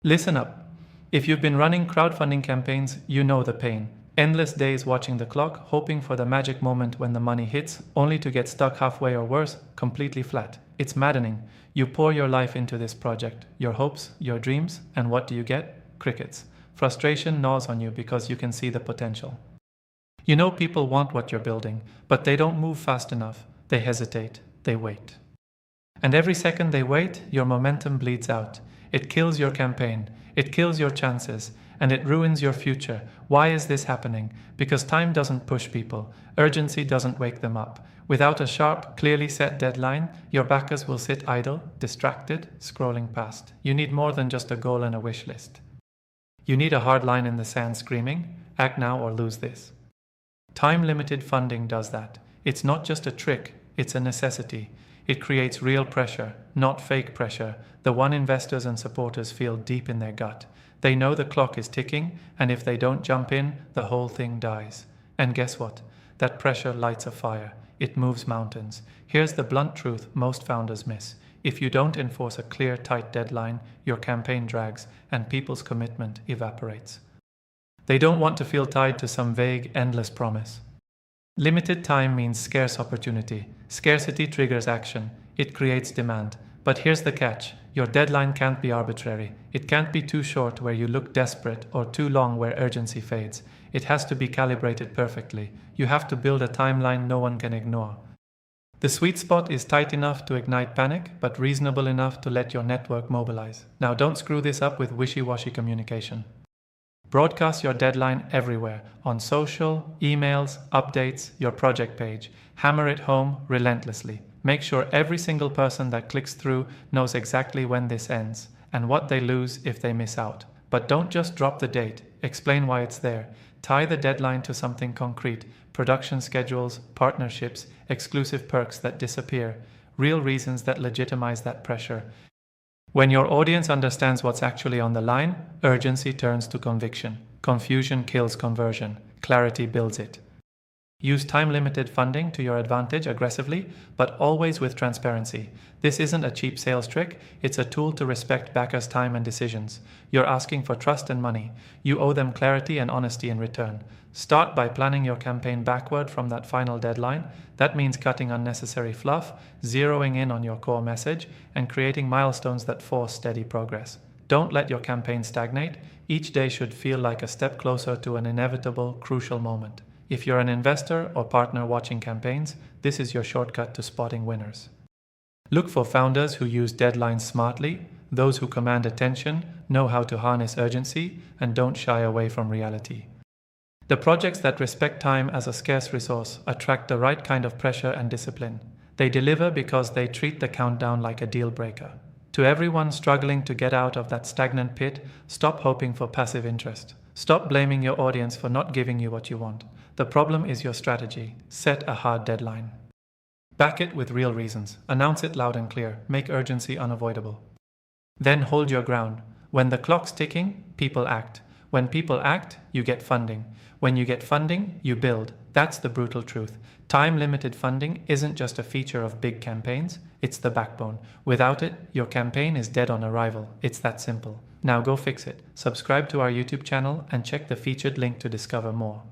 Listen up. If you've been running crowdfunding campaigns, you know the pain. Endless days watching the clock, hoping for the magic moment when the money hits, only to get stuck halfway or worse, completely flat. It's maddening. You pour your life into this project, your hopes, your dreams, and what do you get? Crickets. Frustration gnaws on you because you can see the potential. You know people want what you're building, but they don't move fast enough. They hesitate. They wait. And every second they wait, your momentum bleeds out. It kills your campaign, it kills your chances, and it ruins your future. Why is this happening? Because time doesn't push people. Urgency doesn't wake them up. Without a sharp, clearly set deadline, your backers will sit idle, distracted, scrolling past. You need more than just a goal and a wish list. You need a hard line in the sand screaming, act now or lose this. Time-limited funding does that. It's not just a trick, it's a necessity. It creates real pressure, not fake pressure, the one investors and supporters feel deep in their gut. They know the clock is ticking, and if they don't jump in, the whole thing dies. And guess what? That pressure lights a fire. It moves mountains. Here's the blunt truth most founders miss. If you don't enforce a clear, tight deadline, your campaign drags, and people's commitment evaporates. They don't want to feel tied to some vague, endless promise. Limited time means scarce opportunity. Scarcity triggers action. It creates demand. But here's the catch. Your deadline can't be arbitrary. It can't be too short where you look desperate or too long where urgency fades. It has to be calibrated perfectly. You have to build a timeline no one can ignore. The sweet spot is tight enough to ignite panic, but reasonable enough to let your network mobilize. Now don't screw this up with wishy-washy communication. Broadcast your deadline everywhere, on social, emails, updates, your project page. Hammer it home relentlessly. Make sure every single person that clicks through knows exactly when this ends, and what they lose if they miss out. But don't just drop the date, explain why it's there. Tie the deadline to something concrete, production schedules, partnerships, exclusive perks that disappear, real reasons that legitimize that pressure. When your audience understands what's actually on the line, urgency turns to conviction. Confusion kills conversion. Clarity builds it. Use time-limited funding to your advantage aggressively, but always with transparency. This isn't a cheap sales trick, it's a tool to respect backers' time and decisions. You're asking for trust and money. You owe them clarity and honesty in return. Start by planning your campaign backward from that final deadline. That means cutting unnecessary fluff, zeroing in on your core message, and creating milestones that force steady progress. Don't let your campaign stagnate. Each day should feel like a step closer to an inevitable, crucial moment. If you're an investor or partner watching campaigns, this is your shortcut to spotting winners. Look for founders who use deadlines smartly, those who command attention, know how to harness urgency, and don't shy away from reality. The projects that respect time as a scarce resource attract the right kind of pressure and discipline. They deliver because they treat the countdown like a deal breaker. To everyone struggling to get out of that stagnant pit, stop hoping for passive interest. Stop blaming your audience for not giving you what you want. The problem is your strategy. Set a hard deadline. Back it with real reasons. Announce it loud and clear. Make urgency unavoidable. Then hold your ground. When the clock's ticking, people act. When people act, you get funding. When you get funding, you build. That's the brutal truth. Time-limited funding isn't just a feature of big campaigns, it's the backbone. Without it, your campaign is dead on arrival. It's that simple. Now go fix it. Subscribe to our YouTube channel and check the featured link to discover more.